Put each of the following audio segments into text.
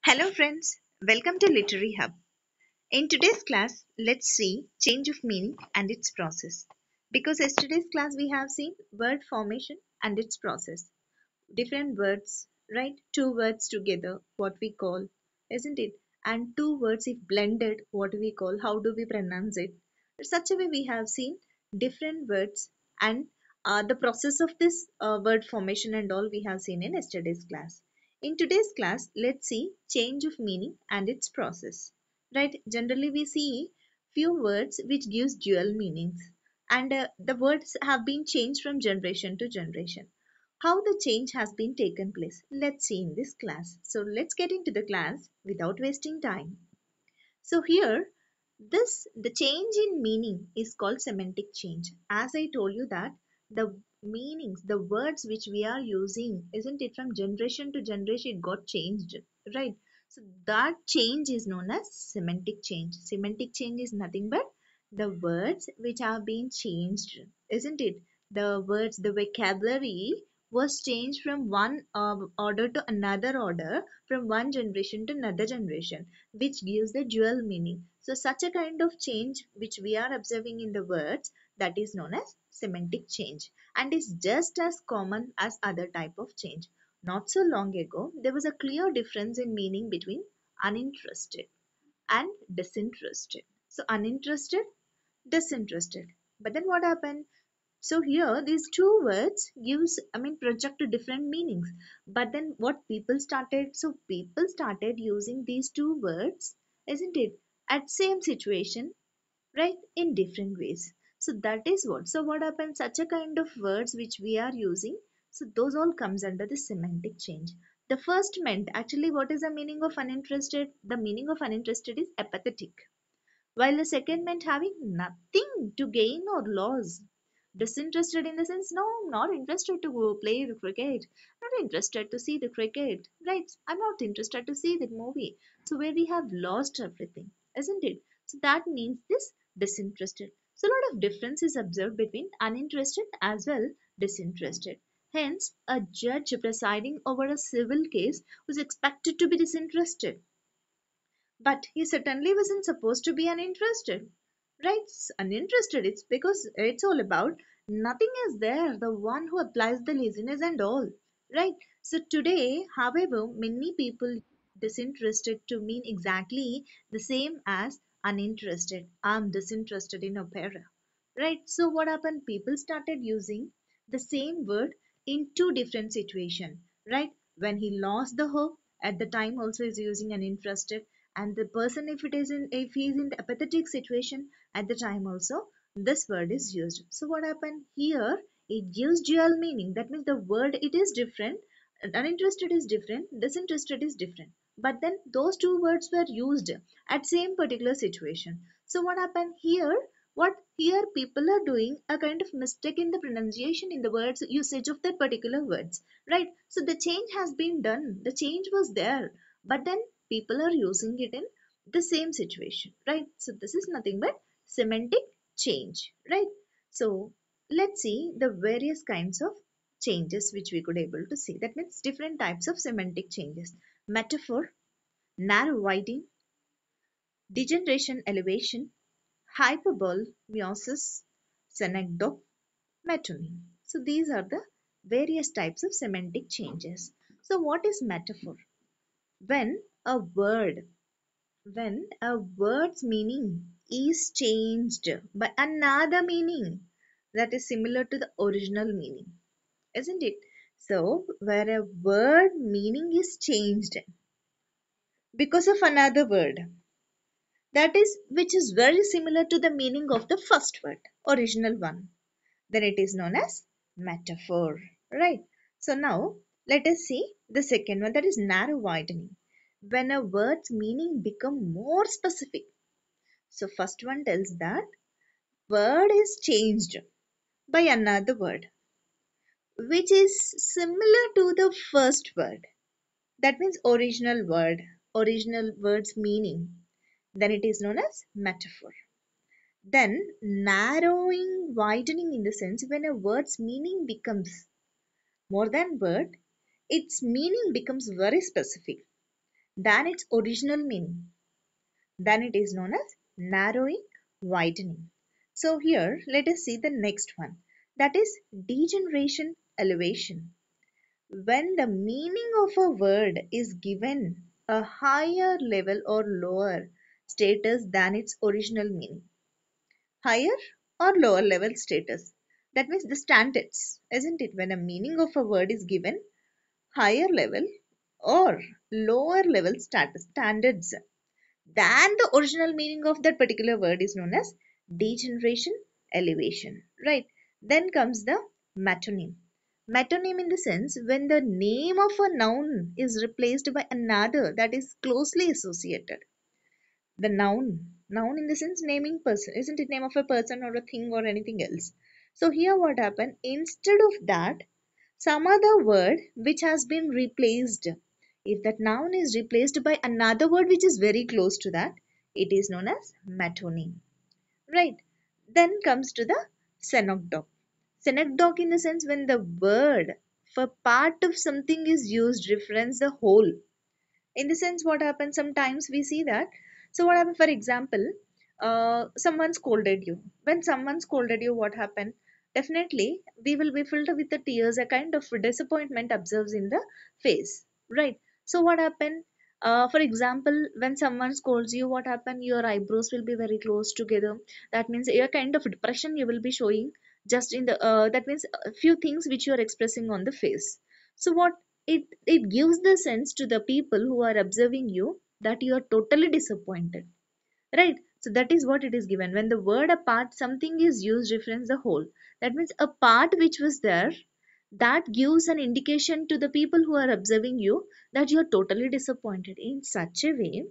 Hello friends, welcome to Literary Hub. In today's class, let's see change of meaning and its process. Because yesterday's class we have seen word formation and its process. Different words, right? Two words together, what we call, isn't it? And two words if blended, what we call, how do we pronounce it? In such a way we have seen different words and the process of this word formation and all we have seen in yesterday's class. In today's class, let's see change of meaning and its process. Right? Generally we see few words which gives dual meanings and the words have been changed from generation to generation. How the change has been taken place, let's see in this class. So let's get into the class without wasting time. So here, the change in meaning is called semantic change. As I told you that the meanings, the words which we are using, isn't it, from generation to generation it got changed, right? So that change is known as semantic change. Semantic change is nothing but the words which have been changed, isn't it? The words, the vocabulary was changed from one order to another order, from one generation to another generation, which gives the dual meaning. So such a kind of change which we are observing in the words, that is known as semantic change and is just as common as other type of change. Not so long ago, there was a clear difference in meaning between uninterested and disinterested. So uninterested, disinterested. But then what happened? So here these two words gives, project to different meanings. But then what people started, so people started using these two words, isn't it, at same situation, right, in different ways. So that is what. So what happens, such a kind of words which we are using, so those all comes under the semantic change. The first meant, actually what is the meaning of uninterested? The meaning of uninterested is apathetic, while the second meant having nothing to gain or lose. Disinterested in the sense, no, I'm not interested to go play the cricket, not interested to see the cricket, right? I'm not interested to see that movie. So, where we have lost everything, isn't it? So, that means this disinterested. So, a lot of difference is observed between uninterested as well disinterested. Hence, a judge presiding over a civil case was expected to be disinterested, but he certainly wasn't supposed to be uninterested. Right? Uninterested. It's because it's all about nothing is there. The one who applies the laziness and all. Right? So today, however, many people disinterested to mean exactly the same as uninterested. I'm disinterested in opera. Right? So what happened? People started using the same word in two different situations. Right? When he lost the hope, at the time also is using uninterested, and the person, if he is in the apathetic situation, at the time also this word is used. So what happened here, it gives dual meaning. That means the word, it is different, uninterested is different, disinterested is different, but then those two words were used at same particular situation. So what happened here, what here people are doing a kind of mistake in the pronunciation, in the words usage of that particular words, right? So the change has been done, the change was there, but then people are using it in the same situation, right? So this is nothing but semantic change, right? So let's see the various kinds of changes which we could able to see. That means different types of semantic changes: metaphor, narrow widening, degeneration elevation, hyperbole, meiosis, synecdoche, metonymy. So these are the various types of semantic changes. So what is metaphor? When a word, when a word's meaning is changed by another meaning that is similar to the original meaning, isn't it? So where a word meaning is changed because of another word, that is, which is very similar to the meaning of the first word, original one, then it is known as metaphor, right? So now let us see the second one, that is narrow widening. When a word's meaning become more specific. So first one tells that word is changed by another word which is similar to the first word. That means original word's meaning. Then it is known as metaphor. Then narrowing, widening in the sense when a word's meaning becomes more than word, its meaning becomes very specific. than its original meaning, then it is known as narrowing, widening. So here let us see the next one, that is degeneration, elevation. When the meaning of a word is given a higher level or lower status than its original meaning, higher or lower level status, that means the standards, isn't it? When a meaning of a word is given higher level or lower level status standards than the original meaning of that particular word is known as degeneration, elevation, right? Then comes the metonym. Metonym in the sense when the name of a noun is replaced by another that is closely associated. The noun in the sense naming person, isn't it? Name of a person or a thing or anything else. So here what happened, instead of that some other word which has been replaced, if that noun is replaced by another word which is very close to that, it is known as metonym, right? Then comes to the synecdoche. Synecdoche in the sense when the word for part of something is used reference the whole. In the sense what happens, sometimes we see that, so what happened, for example, someone scolded you. When someone scolded you, what happened, definitely we will be filled with the tears, a kind of disappointment observes in the face, right? So what happened, for example, when someone scolds you, what happened, your eyebrows will be very close together. That means a kind of depression you will be showing just in the that means a few things which you are expressing on the face. So what, it gives the sense to the people who are observing you that you are totally disappointed, right? So that is what it is given when the word apart something is used reference the whole. That means a part which was there, that gives an indication to the people who are observing you that you are totally disappointed. In such a way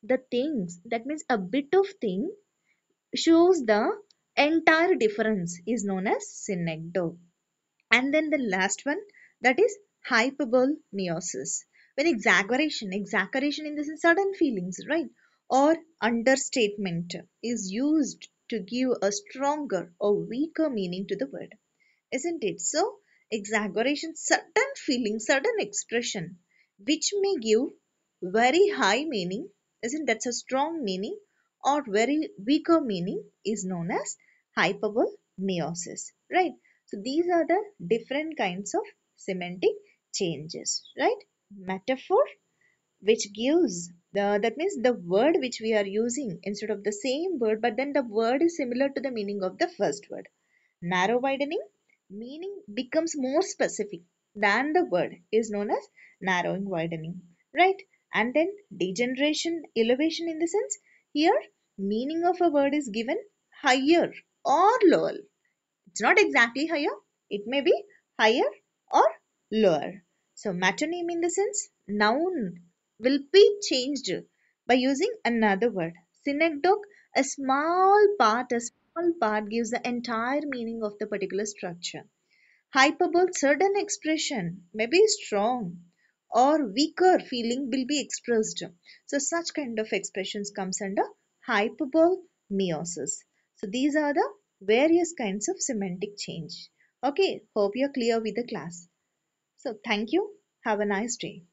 the things, that means a bit of thing shows the entire difference, is known as synecdoche. And then the last one, that is hyperbole meiosis. When exaggeration in this is sudden feelings, right? Or understatement is used to give a stronger or weaker meaning to the word, isn't it? So exaggeration, certain feeling, certain expression, which may give very high meaning, isn't that's a strong meaning, or very weaker meaning is known as hyperbole meiosis, right? So these are the different kinds of semantic changes, right? Metaphor, which gives the, that means the word which we are using instead of the same word, but then the word is similar to the meaning of the first word. Narrow widening, meaning becomes more specific than the word, is known as narrowing widening, right? And then degeneration, elevation in the sense here meaning of a word is given higher or lower. It's not exactly higher, it may be higher or lower. So metonym in the sense noun will be changed by using another word. Synecdoche, a small part gives the entire meaning of the particular structure. Hyperbole, certain expression may be strong or weaker feeling will be expressed. So such kind of expressions comes under hyperbole meiosis. So these are the various kinds of semantic change. Okay, hope you're clear with the class. So thank you. Have a nice day.